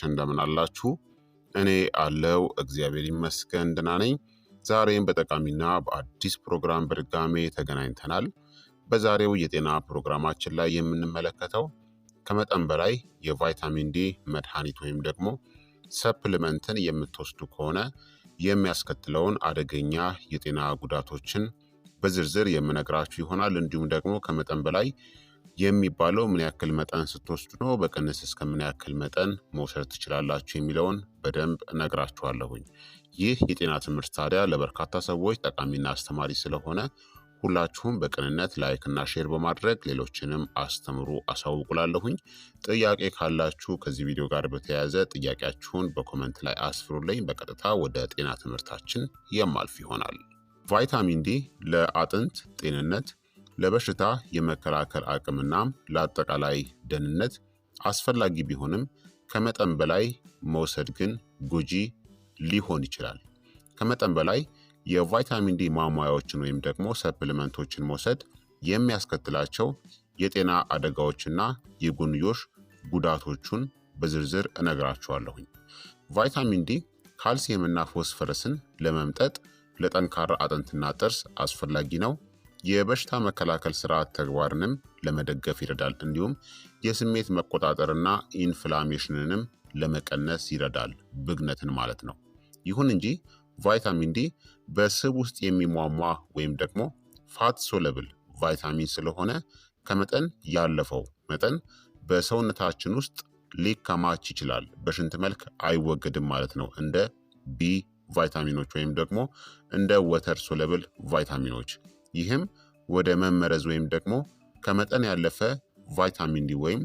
እንደምን አላችሁ? እኔ አለው እግዚአብሔር ይመስገን ደህና ነኝ። ዛሬም በጠቃሚና በአዲስ ፕሮግራም በድጋሜ ተገናኝተናል። በዛሬው የጤና ፕሮግራማችን ላይ የምንመለከተው ከመጠን በላይ የቫይታሚን ዲ መድኃኒት ወይም ደግሞ ሰፕሊመንትን የምትወስዱ ከሆነ የሚያስከትለውን አደገኛ የጤና ጉዳቶችን በዝርዝር የምነግራችሁ ይሆናል። እንዲሁም ደግሞ ከመጠን በላይ የሚባለው ምን ያክል መጠን ስትወስዱ ነው፣ በቀንስ እስከ ምን ያክል መጠን መውሰድ ትችላላችሁ የሚለውን በደንብ እነግራችኋለሁኝ። ይህ የጤና ትምህርት ታዲያ ለበርካታ ሰዎች ጠቃሚና አስተማሪ ስለሆነ ሁላችሁም በቅንነት ላይክ እና ሼር በማድረግ ሌሎችንም አስተምሩ አሳውቁላለሁኝ። ጥያቄ ካላችሁ ከዚህ ቪዲዮ ጋር በተያያዘ ጥያቄያችሁን በኮመንት ላይ አስፍሩልኝ። በቀጥታ ወደ ጤና ትምህርታችን የማልፍ ይሆናል። ቫይታሚን ዲ ለአጥንት ጤንነት፣ ለበሽታ የመከላከል አቅምና ለአጠቃላይ ደህንነት አስፈላጊ ቢሆንም ከመጠን በላይ መውሰድ ግን ጎጂ ሊሆን ይችላል። ከመጠን በላይ የቫይታሚን ዲ ማሟያዎችን ወይም ደግሞ ሰፕሊመንቶችን መውሰድ የሚያስከትላቸው የጤና አደጋዎችና የጎንዮሽ ጉዳቶቹን በዝርዝር እነግራችኋለሁኝ። ቫይታሚን ዲ ካልሲየምና ፎስፈረስን ለመምጠጥ፣ ለጠንካራ አጥንትና ጥርስ አስፈላጊ ነው። የበሽታ መከላከል ስርዓት ተግባርንም ለመደገፍ ይረዳል። እንዲሁም የስሜት መቆጣጠርና ኢንፍላሜሽንንም ለመቀነስ ይረዳል፣ ብግነትን ማለት ነው። ይሁን እንጂ ቫይታሚን ዲ በስብ ውስጥ የሚሟሟ ወይም ደግሞ ፋት ሶለብል ቫይታሚን ስለሆነ ከመጠን ያለፈው መጠን በሰውነታችን ውስጥ ሊከማች ይችላል። በሽንት መልክ አይወገድም ማለት ነው። እንደ ቢ ቫይታሚኖች ወይም ደግሞ እንደ ወተር ሶለብል ቫይታሚኖች። ይህም ወደ መመረዝ ወይም ደግሞ ከመጠን ያለፈ ቫይታሚን ዲ ወይም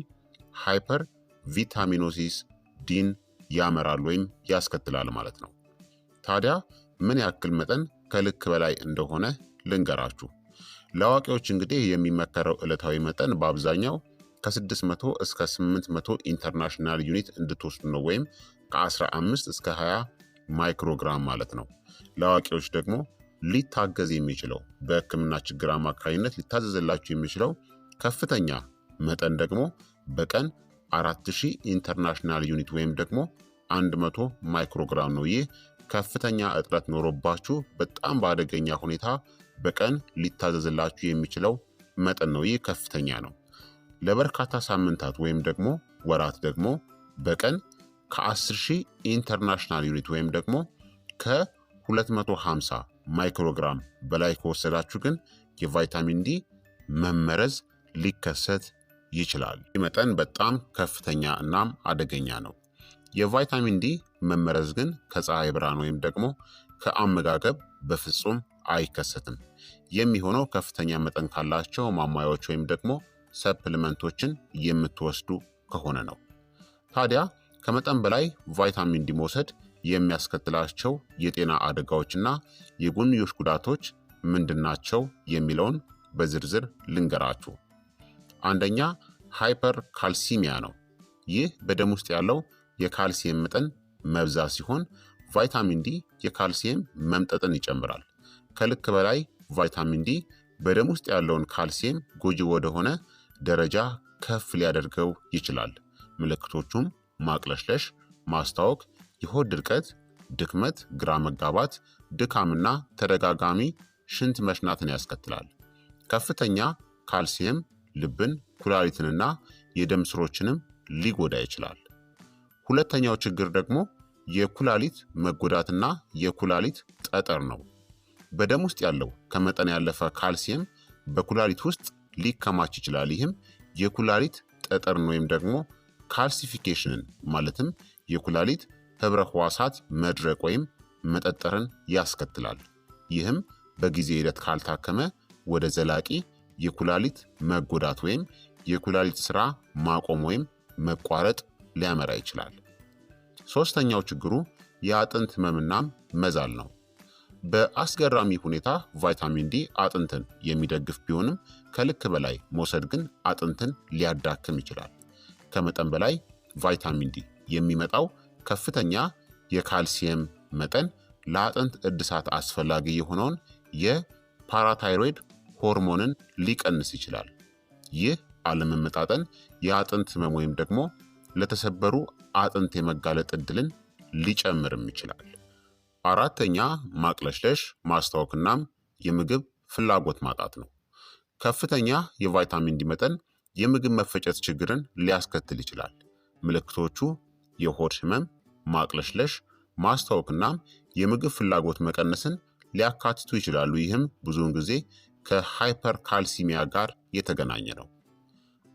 ሃይፐር ቪታሚኖሲስ ዲን ያመራል ወይም ያስከትላል ማለት ነው። ታዲያ ምን ያክል መጠን ከልክ በላይ እንደሆነ ልንገራችሁ። ለአዋቂዎች እንግዲህ የሚመከረው ዕለታዊ መጠን በአብዛኛው ከ600 እስከ 800 ኢንተርናሽናል ዩኒት እንድትወስዱ ነው፣ ወይም ከ15 እስከ 20 ማይክሮግራም ማለት ነው። ለአዋቂዎች ደግሞ ሊታገዝ የሚችለው በሕክምና ችግር አማካኝነት ሊታዘዝላችሁ የሚችለው ከፍተኛ መጠን ደግሞ በቀን 4000 ኢንተርናሽናል ዩኒት ወይም ደግሞ 100 ማይክሮግራም ነው። ይህ ከፍተኛ እጥረት ኖሮባችሁ በጣም በአደገኛ ሁኔታ በቀን ሊታዘዝላችሁ የሚችለው መጠን ነው። ይህ ከፍተኛ ነው። ለበርካታ ሳምንታት ወይም ደግሞ ወራት ደግሞ በቀን ከ10000 ኢንተርናሽናል ዩኒት ወይም ደግሞ ከ250 ማይክሮግራም በላይ ከወሰዳችሁ ግን የቫይታሚን ዲ መመረዝ ሊከሰት ይችላል። ይህ መጠን በጣም ከፍተኛ እናም አደገኛ ነው። የቫይታሚን ዲ መመረዝ ግን ከፀሐይ ብርሃን ወይም ደግሞ ከአመጋገብ በፍጹም አይከሰትም። የሚሆነው ከፍተኛ መጠን ካላቸው ማሟያዎች ወይም ደግሞ ሰፕሊመንቶችን የምትወስዱ ከሆነ ነው። ታዲያ ከመጠን በላይ ቫይታሚን ዲ መውሰድ የሚያስከትላቸው የጤና አደጋዎችና የጎንዮሽ ጉዳቶች ምንድናቸው የሚለውን በዝርዝር ልንገራችሁ። አንደኛ ሃይፐር ካልሲሚያ ነው። ይህ በደም ውስጥ ያለው የካልሲየም መጠን መብዛት ሲሆን ቫይታሚን ዲ የካልሲየም መምጠጥን ይጨምራል። ከልክ በላይ ቫይታሚን ዲ በደም ውስጥ ያለውን ካልሲየም ጎጂ ወደሆነ ደረጃ ከፍ ሊያደርገው ይችላል። ምልክቶቹም ማቅለሽለሽ፣ ማስታወክ፣ የሆድ ድርቀት፣ ድክመት፣ ግራ መጋባት፣ ድካምና ተደጋጋሚ ሽንት መሽናትን ያስከትላል። ከፍተኛ ካልሲየም ልብን፣ ኩላሊትንና የደም ስሮችንም ሊጎዳ ይችላል። ሁለተኛው ችግር ደግሞ የኩላሊት መጎዳትና የኩላሊት ጠጠር ነው። በደም ውስጥ ያለው ከመጠን ያለፈ ካልሲየም በኩላሊት ውስጥ ሊከማች ይችላል። ይህም የኩላሊት ጠጠርን ወይም ደግሞ ካልሲፊኬሽንን ማለትም የኩላሊት ህብረ ህዋሳት መድረቅ ወይም መጠጠርን ያስከትላል። ይህም በጊዜ ሂደት ካልታከመ ወደ ዘላቂ የኩላሊት መጎዳት ወይም የኩላሊት ስራ ማቆም ወይም መቋረጥ ሊያመራ ይችላል። ሶስተኛው ችግሩ የአጥንት ህመምናም መዛል ነው። በአስገራሚ ሁኔታ ቫይታሚን ዲ አጥንትን የሚደግፍ ቢሆንም ከልክ በላይ መውሰድ ግን አጥንትን ሊያዳክም ይችላል። ከመጠን በላይ ቫይታሚን ዲ የሚመጣው ከፍተኛ የካልሲየም መጠን ለአጥንት እድሳት አስፈላጊ የሆነውን የፓራታይሮይድ ሆርሞንን ሊቀንስ ይችላል። ይህ አለመመጣጠን የአጥንት ህመም ወይም ደግሞ ለተሰበሩ አጥንት የመጋለጥ እድልን ሊጨምርም ይችላል። አራተኛ ማቅለሽለሽ፣ ማስታወክናም የምግብ ፍላጎት ማጣት ነው። ከፍተኛ የቫይታሚን ዲ መጠን የምግብ መፈጨት ችግርን ሊያስከትል ይችላል። ምልክቶቹ የሆድ ህመም፣ ማቅለሽለሽ፣ ማስታወክናም የምግብ ፍላጎት መቀነስን ሊያካትቱ ይችላሉ። ይህም ብዙውን ጊዜ ከሃይፐር ካልሲሚያ ጋር የተገናኘ ነው።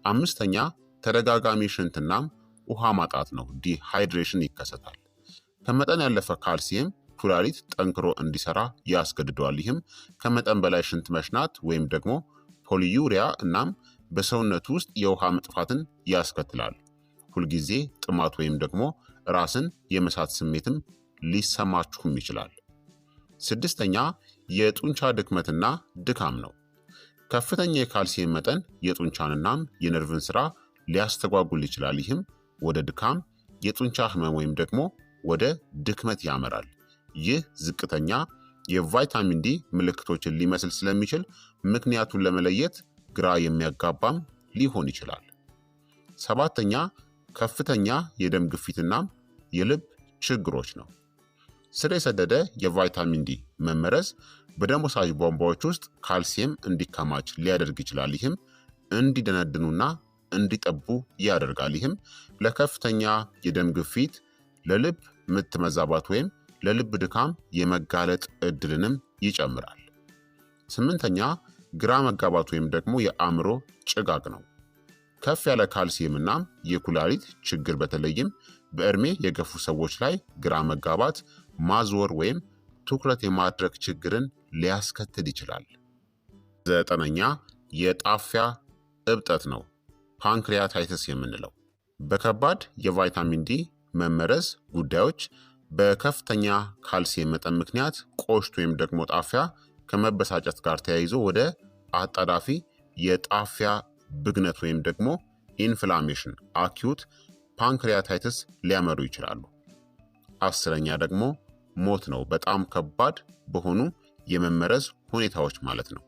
አምስተኛ ተደጋጋሚ ሽንትናም ውሃ ማጣት ነው። ዲሃይድሬሽን ይከሰታል። ከመጠን ያለፈ ካልሲየም ኩላሊት ጠንክሮ እንዲሰራ ያስገድደዋል። ይህም ከመጠን በላይ ሽንት መሽናት ወይም ደግሞ ፖሊዩሪያ እናም በሰውነቱ ውስጥ የውሃ መጥፋትን ያስከትላል። ሁልጊዜ ጥማት ወይም ደግሞ ራስን የመሳት ስሜትም ሊሰማችሁም ይችላል። ስድስተኛ የጡንቻ ድክመትና ድካም ነው። ከፍተኛ የካልሲየም መጠን የጡንቻንናም የነርቭን ስራ ሊያስተጓጉል ይችላል። ይህም ወደ ድካም፣ የጡንቻ ህመም ወይም ደግሞ ወደ ድክመት ያመራል። ይህ ዝቅተኛ የቫይታሚን ዲ ምልክቶችን ሊመስል ስለሚችል ምክንያቱን ለመለየት ግራ የሚያጋባም ሊሆን ይችላል። ሰባተኛ ከፍተኛ የደም ግፊትናም የልብ ችግሮች ነው። ስር የሰደደ የቫይታሚን ዲ መመረዝ በደም ወሳጅ ቧንቧዎች ውስጥ ካልሲየም እንዲከማች ሊያደርግ ይችላል። ይህም እንዲደነድኑና እንዲጠቡ ያደርጋል። ይህም ለከፍተኛ የደም ግፊት፣ ለልብ ምት መዛባት ወይም ለልብ ድካም የመጋለጥ እድልንም ይጨምራል። ስምንተኛ ግራ መጋባት ወይም ደግሞ የአእምሮ ጭጋግ ነው። ከፍ ያለ ካልሲየም እና የኩላሊት ችግር በተለይም በእድሜ የገፉ ሰዎች ላይ ግራ መጋባት፣ ማዝወር ወይም ትኩረት የማድረግ ችግርን ሊያስከትል ይችላል። ዘጠነኛ የጣፊያ እብጠት ነው። ፓንክሪያታይተስ የምንለው በከባድ የቫይታሚን ዲ መመረዝ ጉዳዮች በከፍተኛ ካልሲየም መጠን ምክንያት ቆሽት ወይም ደግሞ ጣፊያ ከመበሳጨት ጋር ተያይዞ ወደ አጣዳፊ የጣፊያ ብግነት ወይም ደግሞ ኢንፍላሜሽን አኪዩት ፓንክሪያታይተስ ሊያመሩ ይችላሉ። አስረኛ ደግሞ ሞት ነው። በጣም ከባድ በሆኑ የመመረዝ ሁኔታዎች ማለት ነው።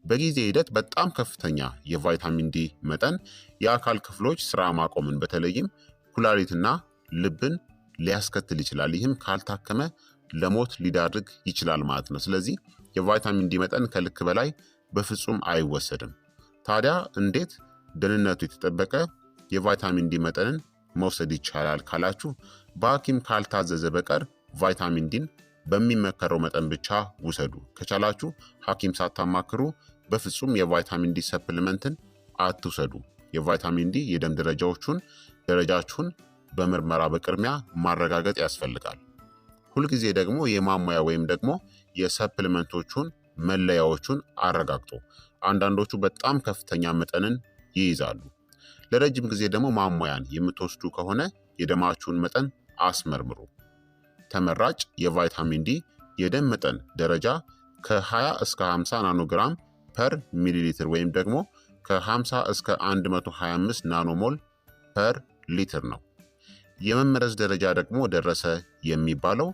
በጊዜ ሂደት በጣም ከፍተኛ የቫይታሚን ዲ መጠን የአካል ክፍሎች ስራ ማቆምን በተለይም ኩላሊትና ልብን ሊያስከትል ይችላል። ይህም ካልታከመ ለሞት ሊዳርግ ይችላል ማለት ነው። ስለዚህ የቫይታሚን ዲ መጠን ከልክ በላይ በፍጹም አይወሰድም። ታዲያ እንዴት ደህንነቱ የተጠበቀ የቫይታሚን ዲ መጠንን መውሰድ ይቻላል ካላችሁ፣ በሐኪም ካልታዘዘ በቀር ቫይታሚን ዲን በሚመከረው መጠን ብቻ ውሰዱ። ከቻላችሁ ሐኪም ሳታማክሩ በፍጹም የቫይታሚን ዲ ሰፕሊመንትን አትውሰዱ። የቫይታሚን ዲ የደም ደረጃችሁን በምርመራ በቅድሚያ ማረጋገጥ ያስፈልጋል። ሁልጊዜ ደግሞ የማሟያ ወይም ደግሞ የሰፕሊመንቶቹን መለያዎቹን አረጋግጡ። አንዳንዶቹ በጣም ከፍተኛ መጠንን ይይዛሉ። ለረጅም ጊዜ ደግሞ ማሟያን የምትወስዱ ከሆነ የደማችሁን መጠን አስመርምሩ። ተመራጭ የቫይታሚን ዲ የደም መጠን ደረጃ ከ20 እስከ 50 ናኖግራም ፐር ሚሊ ሊትር ወይም ደግሞ ከ50 እስከ 125 ናኖሞል ፐር ሊትር ነው። የመመረዝ ደረጃ ደግሞ ደረሰ የሚባለው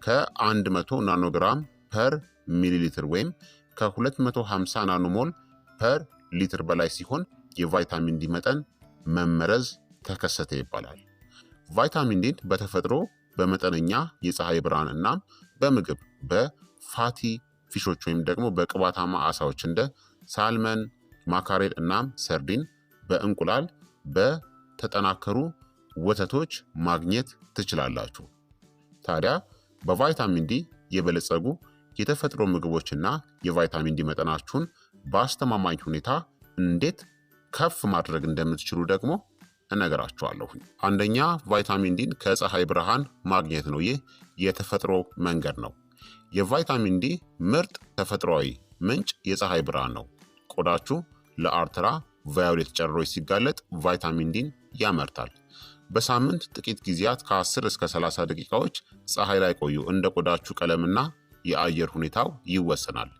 ከ100 ናኖግራም ፐር ሚሊ ሊትር ወይም ከ250 ናኖሞል ፐር ሊትር በላይ ሲሆን የቫይታሚን ዲ መጠን መመረዝ ተከሰተ ይባላል። ቫይታሚን ዲን በተፈጥሮ በመጠነኛ የፀሐይ ብርሃን እናም በምግብ በፋቲ ፊሾች ወይም ደግሞ በቅባታማ አሳዎች እንደ ሳልመን፣ ማካሬል እናም ሰርዲን፣ በእንቁላል፣ በተጠናከሩ ወተቶች ማግኘት ትችላላችሁ። ታዲያ በቫይታሚን ዲ የበለጸጉ የተፈጥሮ ምግቦችና የቫይታሚን ዲ መጠናችሁን በአስተማማኝ ሁኔታ እንዴት ከፍ ማድረግ እንደምትችሉ ደግሞ እነግራችኋለሁ። አንደኛ ቫይታሚን ዲን ከፀሐይ ብርሃን ማግኘት ነው። ይህ የተፈጥሮ መንገድ ነው። የቫይታሚን ዲ ምርጥ ተፈጥሯዊ ምንጭ የፀሐይ ብርሃን ነው። ቆዳችሁ ለአልትራ ቫዮሌት ጨረሮች ሲጋለጥ ቫይታሚን ዲን ያመርታል። በሳምንት ጥቂት ጊዜያት ከ10 እስከ 30 ደቂቃዎች ፀሐይ ላይ ቆዩ። እንደ ቆዳችሁ ቀለምና የአየር ሁኔታው ይወሰናል።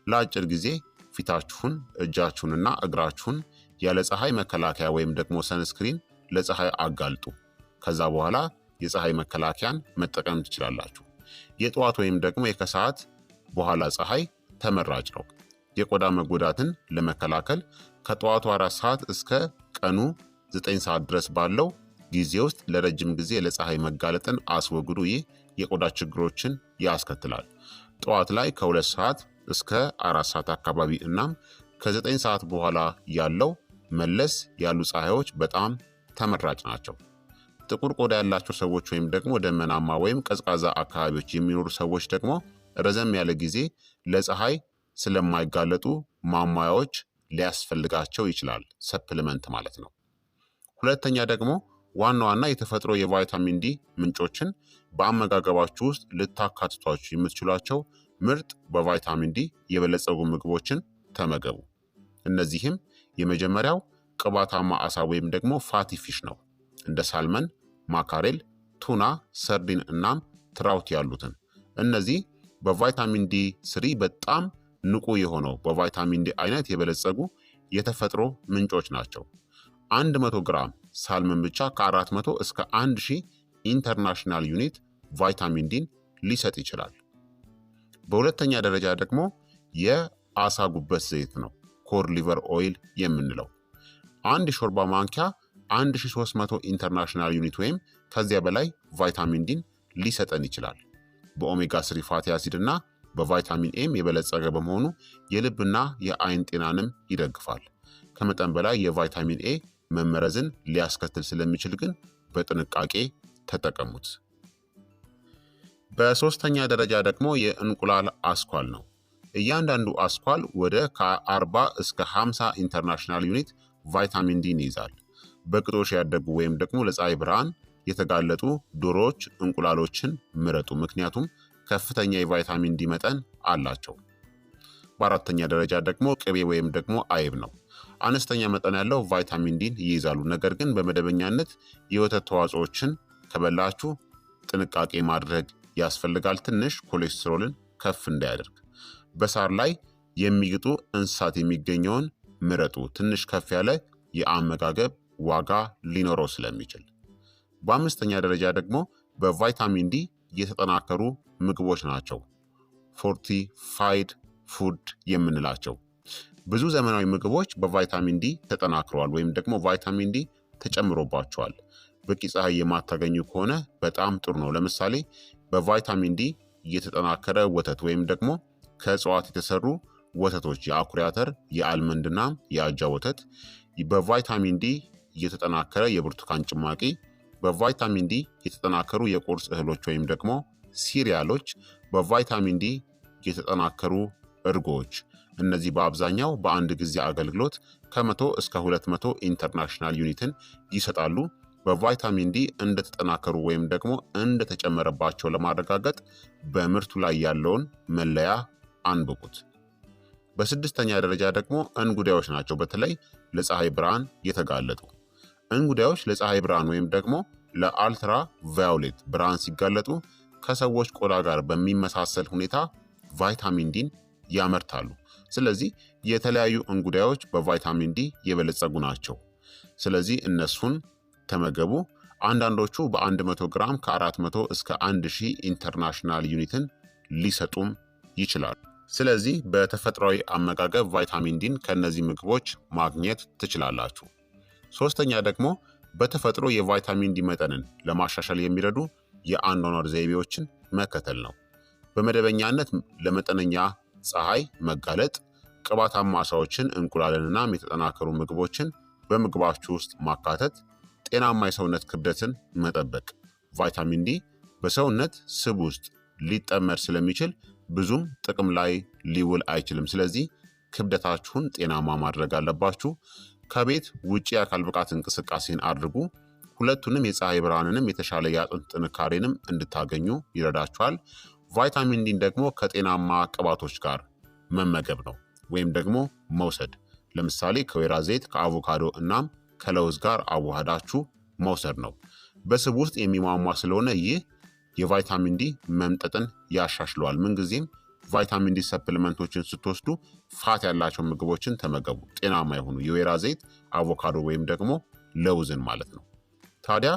ለአጭር ጊዜ ፊታችሁን፣ እጃችሁንና እግራችሁን ያለ ፀሐይ መከላከያ ወይም ደግሞ ሰንስክሪን ለፀሐይ አጋልጡ። ከዛ በኋላ የፀሐይ መከላከያን መጠቀም ትችላላችሁ። የጠዋት ወይም ደግሞ የከሰዓት በኋላ ፀሐይ ተመራጭ ነው። የቆዳ መጎዳትን ለመከላከል ከጠዋቱ 4 ሰዓት እስከ ቀኑ 9 ሰዓት ድረስ ባለው ጊዜ ውስጥ ለረጅም ጊዜ ለፀሐይ መጋለጥን አስወግዱ። ይህ የቆዳ ችግሮችን ያስከትላል። ጠዋት ላይ ከ2 ሰዓት እስከ 4 ሰዓት አካባቢ እናም ከ9 ሰዓት በኋላ ያለው መለስ ያሉ ፀሐዮች በጣም ተመራጭ ናቸው። ጥቁር ቆዳ ያላቸው ሰዎች ወይም ደግሞ ደመናማ ወይም ቀዝቃዛ አካባቢዎች የሚኖሩ ሰዎች ደግሞ ረዘም ያለ ጊዜ ለፀሐይ ስለማይጋለጡ ማሟያዎች ሊያስፈልጋቸው ይችላል። ሰፕሊመንት ማለት ነው። ሁለተኛ ደግሞ ዋና ዋና የተፈጥሮ የቫይታሚን ዲ ምንጮችን በአመጋገባችሁ ውስጥ ልታካትቷቸው የምትችሏቸው ምርጥ በቫይታሚን ዲ የበለጸጉ ምግቦችን ተመገቡ። እነዚህም የመጀመሪያው ቅባታማ አሳ ወይም ደግሞ ፋቲ ፊሽ ነው። እንደ ሳልመን፣ ማካሬል፣ ቱና፣ ሰርዲን እናም ትራውት ያሉትን። እነዚህ በቫይታሚን ዲ ስሪ በጣም ንቁ የሆነው በቫይታሚን ዲ አይነት የበለጸጉ የተፈጥሮ ምንጮች ናቸው። 100 ግራም ሳልመን ብቻ ከ400 እስከ 1000 ኢንተርናሽናል ዩኒት ቫይታሚን ዲን ሊሰጥ ይችላል። በሁለተኛ ደረጃ ደግሞ የአሳ ጉበት ዘይት ነው፣ ኮድ ሊቨር ኦይል የምንለው። አንድ የሾርባ ማንኪያ 1300 ኢንተርናሽናል ዩኒት ወይም ከዚያ በላይ ቫይታሚን ዲን ሊሰጠን ይችላል። በኦሜጋ 3 ፋቲ አሲድ እና በቫይታሚን ኤም የበለጸገ በመሆኑ የልብና የአይን ጤናንም ይደግፋል። ከመጠን በላይ የቫይታሚን ኤ መመረዝን ሊያስከትል ስለሚችል ግን በጥንቃቄ ተጠቀሙት። በሶስተኛ ደረጃ ደግሞ የእንቁላል አስኳል ነው። እያንዳንዱ አስኳል ወደ ከ40 እስከ 50 ኢንተርናሽናል ዩኒት ቫይታሚን ዲን ይይዛል። በቅጦሽ ያደጉ ወይም ደግሞ ለፀሐይ ብርሃን የተጋለጡ ዶሮዎች እንቁላሎችን ምረጡ፣ ምክንያቱም ከፍተኛ የቫይታሚን ዲ መጠን አላቸው። በአራተኛ ደረጃ ደግሞ ቅቤ ወይም ደግሞ አይብ ነው። አነስተኛ መጠን ያለው ቫይታሚን ዲን ይይዛሉ። ነገር ግን በመደበኛነት የወተት ተዋጽኦችን ከበላችሁ ጥንቃቄ ማድረግ ያስፈልጋል፣ ትንሽ ኮሌስትሮልን ከፍ እንዳያደርግ። በሳር ላይ የሚግጡ እንስሳት የሚገኘውን ምረጡ፣ ትንሽ ከፍ ያለ የአመጋገብ ዋጋ ሊኖረው ስለሚችል። በአምስተኛ ደረጃ ደግሞ በቫይታሚን ዲ የተጠናከሩ ምግቦች ናቸው፣ ፎርቲፋይድ ፉድ የምንላቸው። ብዙ ዘመናዊ ምግቦች በቫይታሚን ዲ ተጠናክረዋል ወይም ደግሞ ቫይታሚን ዲ ተጨምሮባቸዋል። በቂ ፀሐይ የማታገኙ ከሆነ በጣም ጥሩ ነው። ለምሳሌ በቫይታሚን ዲ የተጠናከረ ወተት ወይም ደግሞ ከእጽዋት የተሰሩ ወተቶች፣ የአኩሪ አተር፣ የአልመንድና የአጃ ወተት፣ በቫይታሚን ዲ የተጠናከረ የብርቱካን ጭማቂ፣ በቫይታሚን ዲ የተጠናከሩ የቁርስ እህሎች ወይም ደግሞ ሲሪያሎች፣ በቫይታሚን ዲ የተጠናከሩ እርጎዎች። እነዚህ በአብዛኛው በአንድ ጊዜ አገልግሎት ከ100 እስከ 200 ኢንተርናሽናል ዩኒትን ይሰጣሉ። በቫይታሚን ዲ እንደተጠናከሩ ወይም ደግሞ እንደተጨመረባቸው ለማረጋገጥ በምርቱ ላይ ያለውን መለያ አንብቡት። በስድስተኛ ደረጃ ደግሞ እንጉዳዮች ናቸው፣ በተለይ ለፀሐይ ብርሃን የተጋለጡ። እንጉዳዮች ለፀሐይ ብርሃን ወይም ደግሞ ለአልትራ ቫዮሌት ብርሃን ሲጋለጡ ከሰዎች ቆዳ ጋር በሚመሳሰል ሁኔታ ቫይታሚን ዲን ያመርታሉ። ስለዚህ የተለያዩ እንጉዳዮች በቫይታሚን ዲ የበለጸጉ ናቸው። ስለዚህ እነሱን ተመገቡ። አንዳንዶቹ በ100 ግራም ከ400 እስከ 1000 ኢንተርናሽናል ዩኒትን ሊሰጡም ይችላሉ። ስለዚህ በተፈጥሯዊ አመጋገብ ቫይታሚን ዲን ከእነዚህ ምግቦች ማግኘት ትችላላችሁ። ሶስተኛ ደግሞ በተፈጥሮ የቫይታሚን ዲ መጠንን ለማሻሻል የሚረዱ የአኗኗር ዘይቤዎችን መከተል ነው። በመደበኛነት ለመጠነኛ ፀሐይ መጋለጥ፣ ቅባታማ አሳዎችን፣ እንቁላልንና የተጠናከሩ ምግቦችን በምግባችሁ ውስጥ ማካተት፣ ጤናማ የሰውነት ክብደትን መጠበቅ። ቫይታሚን ዲ በሰውነት ስብ ውስጥ ሊጠመድ ስለሚችል ብዙም ጥቅም ላይ ሊውል አይችልም። ስለዚህ ክብደታችሁን ጤናማ ማድረግ አለባችሁ። ከቤት ውጭ የአካል ብቃት እንቅስቃሴን አድርጉ። ሁለቱንም የፀሐይ ብርሃንንም የተሻለ የአጥንት ጥንካሬንም እንድታገኙ ይረዳችኋል። ቫይታሚን ዲን ደግሞ ከጤናማ ቅባቶች ጋር መመገብ ነው ወይም ደግሞ መውሰድ። ለምሳሌ ከወይራ ዘይት፣ ከአቮካዶ እናም ከለውዝ ጋር አዋህዳችሁ መውሰድ ነው። በስብ ውስጥ የሚሟሟ ስለሆነ ይህ የቫይታሚን ዲ መምጠጥን ያሻሽለዋል። ምንጊዜም ቫይታሚን ዲ ሰፕሊመንቶችን ስትወስዱ ፋት ያላቸው ምግቦችን ተመገቡ። ጤናማ የሆኑ የወይራ ዘይት፣ አቮካዶ ወይም ደግሞ ለውዝን ማለት ነው። ታዲያ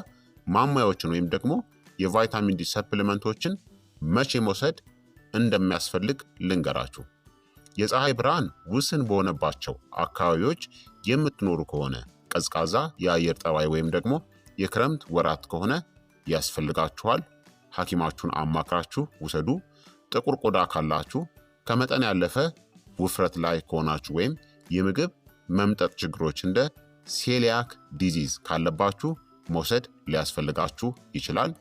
ማሟያዎችን ወይም ደግሞ የቫይታሚን ዲ ሰፕሊመንቶችን መቼ መውሰድ እንደሚያስፈልግ ልንገራችሁ። የፀሐይ ብርሃን ውስን በሆነባቸው አካባቢዎች የምትኖሩ ከሆነ፣ ቀዝቃዛ የአየር ጠባይ ወይም ደግሞ የክረምት ወራት ከሆነ ያስፈልጋችኋል። ሐኪማችሁን አማክራችሁ ውሰዱ። ጥቁር ቆዳ ካላችሁ፣ ከመጠን ያለፈ ውፍረት ላይ ከሆናችሁ ወይም የምግብ መምጠጥ ችግሮች እንደ ሴሊያክ ዲዚዝ ካለባችሁ መውሰድ ሊያስፈልጋችሁ ይችላል።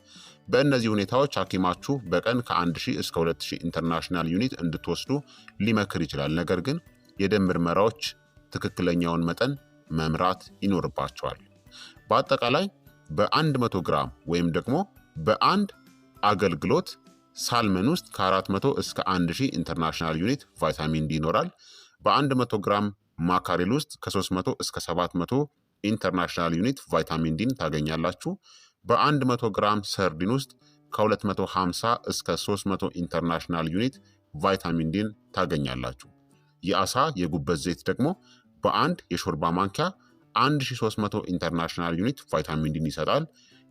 በእነዚህ ሁኔታዎች ሐኪማችሁ በቀን ከ1000 እስከ 2000 ኢንተርናሽናል ዩኒት እንድትወስዱ ሊመክር ይችላል። ነገር ግን የደም ምርመራዎች ትክክለኛውን መጠን መምራት ይኖርባቸዋል። በአጠቃላይ በ100 ግራም ወይም ደግሞ በአንድ አገልግሎት ሳልመን ውስጥ ከ400 እስከ 1000 ኢንተርናሽናል ዩኒት ቫይታሚን ዲ ይኖራል። በ100 ግራም ማካሬል ውስጥ ከ300 እስከ 700 ኢንተርናሽናል ዩኒት ቫይታሚን ዲን ታገኛላችሁ። በ100 ግራም ሰርዲን ውስጥ ከ250 እስከ 300 ኢንተርናሽናል ዩኒት ቫይታሚን ዲን ታገኛላችሁ። የአሳ የጉበት ዘይት ደግሞ በአንድ የሾርባ ማንኪያ 1300 ኢንተርናሽናል ዩኒት ቫይታሚን ዲን ይሰጣል።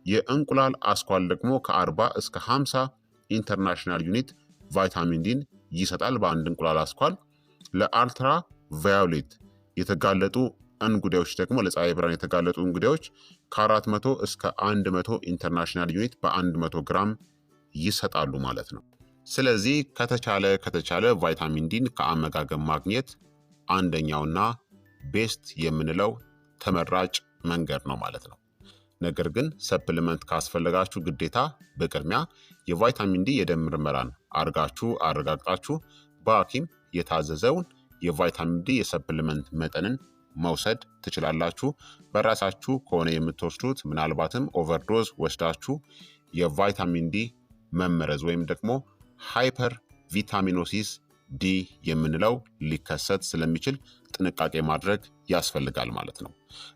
የእንቁላል አስኳል ደግሞ ከ40 እስከ 50 ኢንተርናሽናል ዩኒት ቫይታሚን ዲን ይሰጣል በአንድ እንቁላል አስኳል። ለአልትራ ቫዮሌት የተጋለጡ እንጉዳዮች ደግሞ ለፀሐይ ብርሃን የተጋለጡ እንጉዳዮች ከ400 እስከ 100 ኢንተርናሽናል ዩኒት በ100 ግራም ይሰጣሉ ማለት ነው። ስለዚህ ከተቻለ ቫይታሚን ዲን ከአመጋገብ ማግኘት አንደኛውና ቤስት የምንለው ተመራጭ መንገድ ነው ማለት ነው። ነገር ግን ሰፕሊመንት ካስፈለጋችሁ ግዴታ በቅድሚያ የቫይታሚን ዲ የደም ምርመራን አረጋግጣችሁ በሐኪም የታዘዘውን የቫይታሚን ዲ የሰፕሊመንት መጠንን መውሰድ ትችላላችሁ። በራሳችሁ ከሆነ የምትወስዱት ምናልባትም ኦቨርዶዝ ወስዳችሁ የቫይታሚን ዲ መመረዝ ወይም ደግሞ ሃይፐር ቪታሚኖሲስ ዲ የምንለው ሊከሰት ስለሚችል ጥንቃቄ ማድረግ ያስፈልጋል ማለት ነው።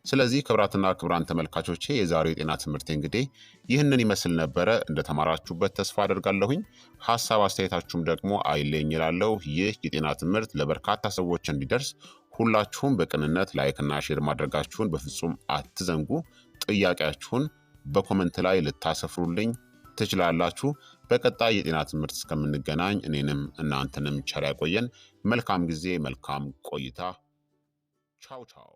ስለዚህ ክቡራትና ክቡራን ተመልካቾቼ የዛሬው የጤና ትምህርት እንግዲህ ይህንን ይመስል ነበረ። እንደተማራችሁበት ተስፋ አደርጋለሁኝ። ሀሳብ አስተያየታችሁም ደግሞ አይለኝ እላለሁ። ይህ የጤና ትምህርት ለበርካታ ሰዎች እንዲደርስ ሁላችሁም በቅንነት ላይክና ሼር ማድረጋችሁን በፍጹም አትዘንጉ። ጥያቄያችሁን በኮመንት ላይ ልታሰፍሩልኝ ትችላላችሁ። በቀጣይ የጤና ትምህርት እስከምንገናኝ እኔንም እናንተንም ቸር ያቆየን። መልካም ጊዜ፣ መልካም ቆይታ። ቻው ቻው።